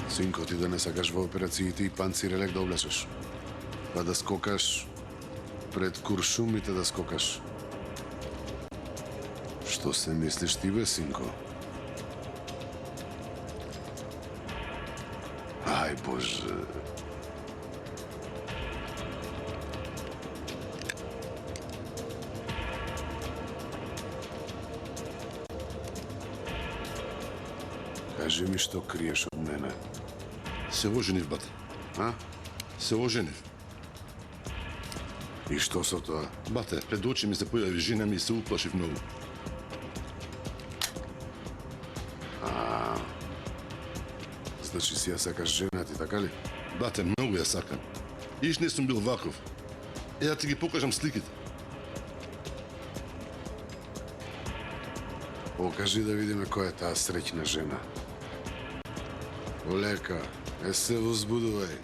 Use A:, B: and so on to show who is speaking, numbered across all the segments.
A: Синко, ти да не сакаш во операциите и панцирелек да облечеш. Па да скокаш пред куршумите да скокаш. Што се мислиш ти, бе, синко? Ај, Боже. Кажи ми што криеш од мене.
B: Се оженив, бате.
A: А?
B: Се оженив.
A: И што со тоа?
B: Бате, пред очи ми се појави жена ми и се уплашив многу.
A: Значи си ја сакаш жена ти, така ли?
B: Бате, многу ја сакам. Иш не сум бил ваков. Ја ти ги покажам сликите.
A: Покажи да видиме која е таа среќна жена. Олека, не се возбудувај.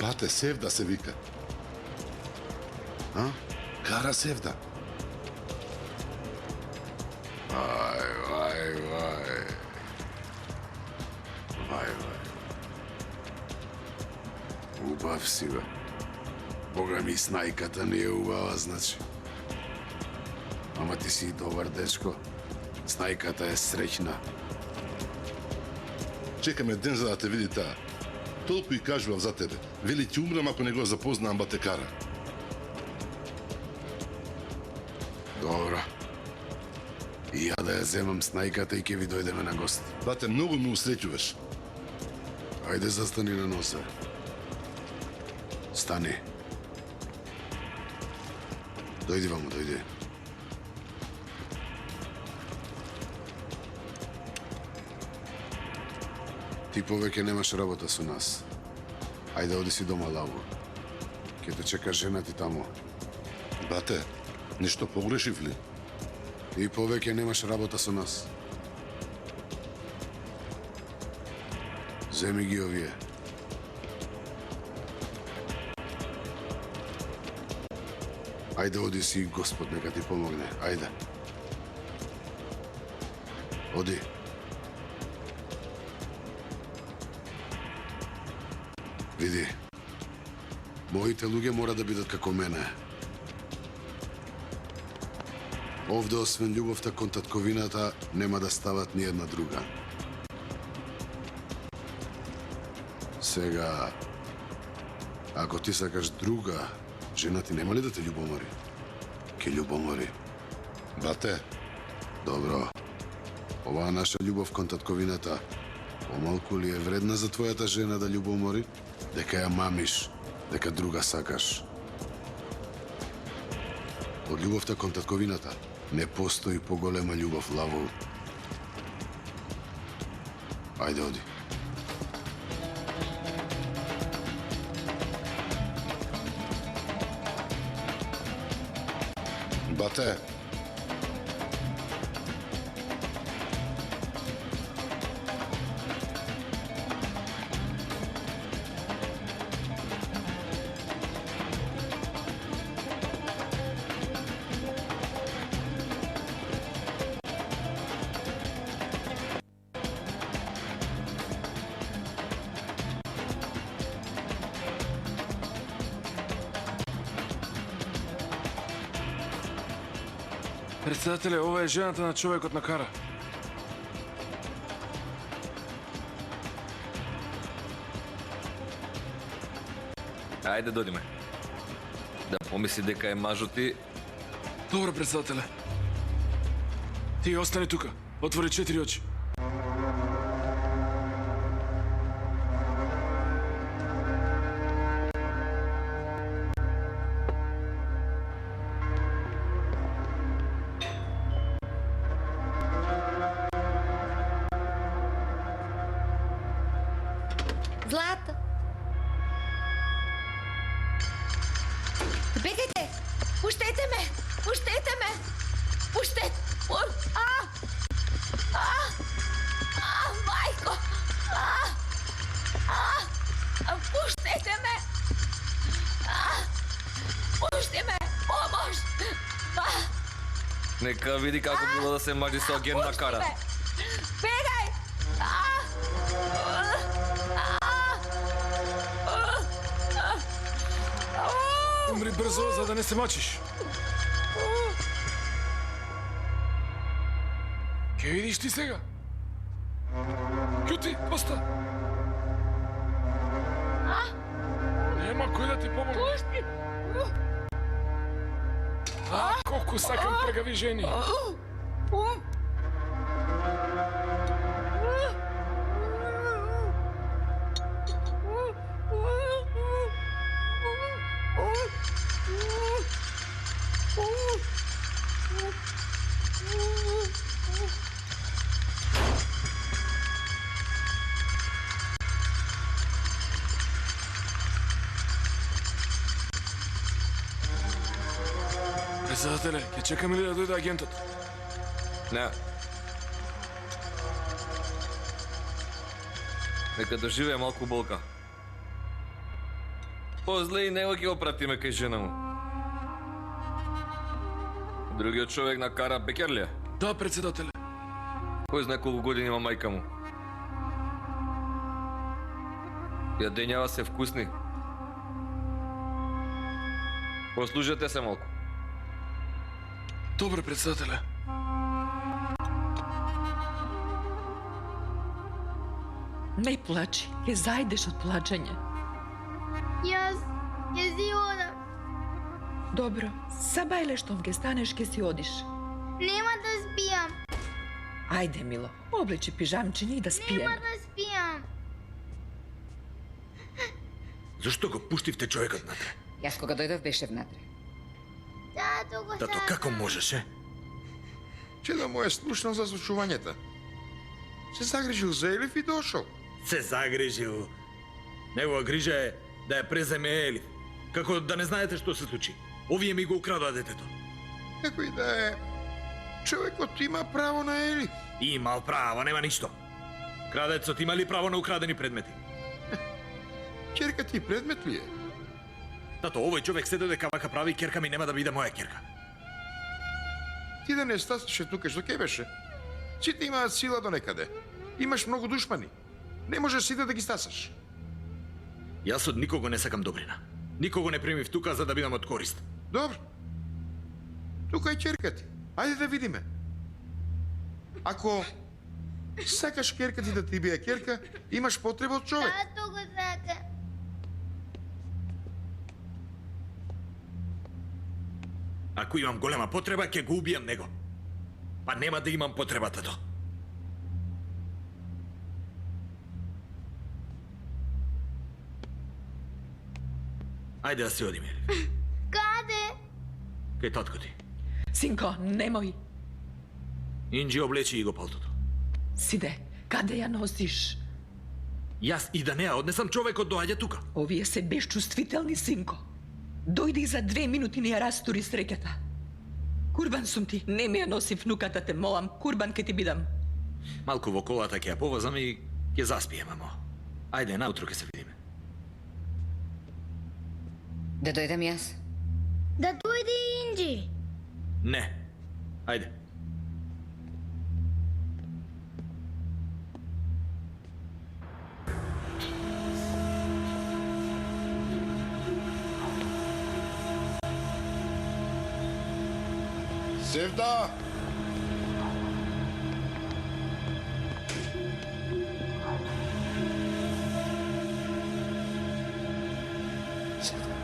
B: Бате, Севда се вика.
A: А?
B: Кара Севда.
A: Вај. Убав си, бе. Бога ми, снајката не е убава, значи. Ама ти си добар дечко. Снајката е среќна.
B: Чекаме ден за да те види таа. Толку и кажував за тебе. Вели ти умрам ако не го запознам, бате Кара.
A: Добро. И ја да ја земам снајката и ќе ви дојдеме на гост.
B: Бате, многу ме усреќуваш.
A: Ајде, застани на носа. Стани. Дојди ваму, дојди. Ти повеќе немаш работа со нас. Ајде, оди си дома, Лаву. Ке те чека жена ти таму.
B: Бате, нешто погрешив ли?
A: Ти повеќе немаш работа со нас. Земи ги овие. Ајде, оди си, Господ нека ти помогне. Ајде. Оди. Види. Моите луѓе мора да бидат како мене. Овде, освен љубовта кон татковината, нема да стават ни една друга. Сега, ако ти сакаш друга, жена ти нема ли да те љубомори? Ке љубомори.
B: Бате,
A: Добро. Оваа наша љубов кон татковината, помалку ли е вредна за твојата жена да љубомори? Дека ја мамиш, дека друга сакаш. Од љубовта кон татковината не постои поголема љубов, Лаву. Ајде, оди.
B: бате.
C: Председателе, ова е жената на човекот на Кара.
D: Ајде, додиме. Да помисли дека е мажот и...
C: Добро, председателе. Ти остани тука. Отвори 4 очи.
E: Злата! Бегайте! Пуштете ме! Пуштете ме! Пуштете! Майко! Пуштете ме! Пушти ме! Помош!
D: Нека види како било да се мажи со аген на кара.
E: Бегај!
C: Умри брзо, за да не се мачиш. Ке видиш ти сега? Ќути, оста. Нема кој да ти помогне.
E: Пушти!
C: Колку сакам прегави жени. Председателе, ќе чекаме ли да дојде агентот?
D: Не. Нека доживее малку болка. Позле и него ќе опратиме кај жена му. Другиот човек на кара бекер ли е?
C: Да, председателе.
D: Кој знае колку години има мајка му? Јадењава се вкусни. Послужете се малку.
C: Добре, председателе.
F: Не плачи, ќе зајдеш од плачење.
G: Јас ќе си одам.
F: Добро, сабајле штом ќе станеш, ќе си одиш.
G: Нема да спијам.
F: Ајде, мило, облечи пижамчиња и да
G: Нема
F: спиеме.
G: да спијам.
H: Зошто го пуштивте човекот натре?
I: Јас кога дојдов беше внатре.
G: Тато го
H: Тато, како можеше?
J: Чедо му е слушнал за случувањата. Се загрижил за Елиф и дошол.
H: Се загрижил. Негова грижа е да ја преземе Елиф. Како да не знаете што се случи. Овие ми го украдоа детето.
J: Како и да е, човекот има право на Елиф.
H: Имал право, нема ништо. Крадецот има ли право на украдени предмети?
J: Ќерка ти предмет ли е?
H: Тато, овој човек се додека вака прави, ќерка ми нема да биде моја ќерка.
J: Ти да не стасаше тука што ке беше. Сите имаат сила до некаде. Имаш многу душмани. Не можеш сите да ги стасаш.
H: Јас од никого не сакам добрина. Никого не примив тука за да бидам од корист.
J: Добро. Тука е ќерка ти. Ајде да видиме. Ако сакаш ќерка ти да ти биде ќерка, имаш потреба од човек.
G: Тато го сака.
H: Ако имам голема потреба, ќе го убијам него. Па нема да имам потреба, тато. Ајде да се одиме.
G: Каде?
H: Кај татко ти.
F: Синко, немој.
H: Инджи, облечи и го палтото.
F: Сиде, каде ја носиш?
H: Јас и да не ја однесам, човекот доаѓа тука.
F: Овие се безчувствителни, синко. Дојди за 2 минути ни ја растури среќата. Курбан сум ти, не ми ја носи внуката, те молам, курбан ке ти бидам.
H: Малку во колата ќе ја повозам и ќе заспием, мамо. Ајде, наутро ќе се видиме.
I: Да дојдам јас?
G: Да дојде и Инджи.
H: Не. Ајде.
J: Севда! Севда.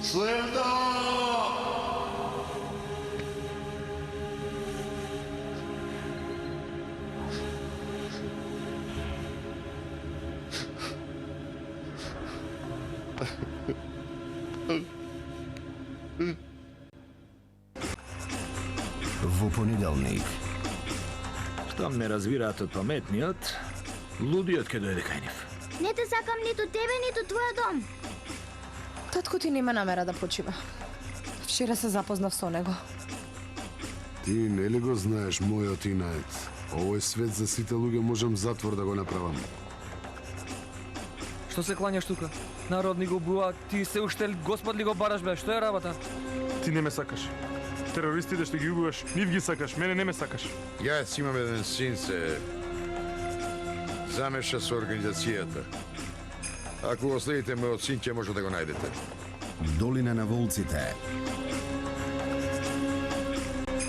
J: Севда!
K: Во понеделник.
H: Штом не разбираат од паметниот, лудиот ќе дојде кај нив.
G: Не те сакам ниту тебе, ниту твојот дом.
L: Татко ти нема намера да почива. Вчера се запознав со него.
A: Ти нели го знаеш мојот инаед? Овој свет за сите луѓе можам затвор да го направам.
D: Што се клањаш тука? Народ ни го убива, ти се уште господ ли го бараш бе? Што е работа?
C: Ти не ме сакаш. Терористите што ги убиваш, нив ги сакаш, мене не ме сакаш.
J: Јас имам еден син се замеша со организацијата. Ако го следите мојот син, ќе може да го најдете.
K: Долина на волците.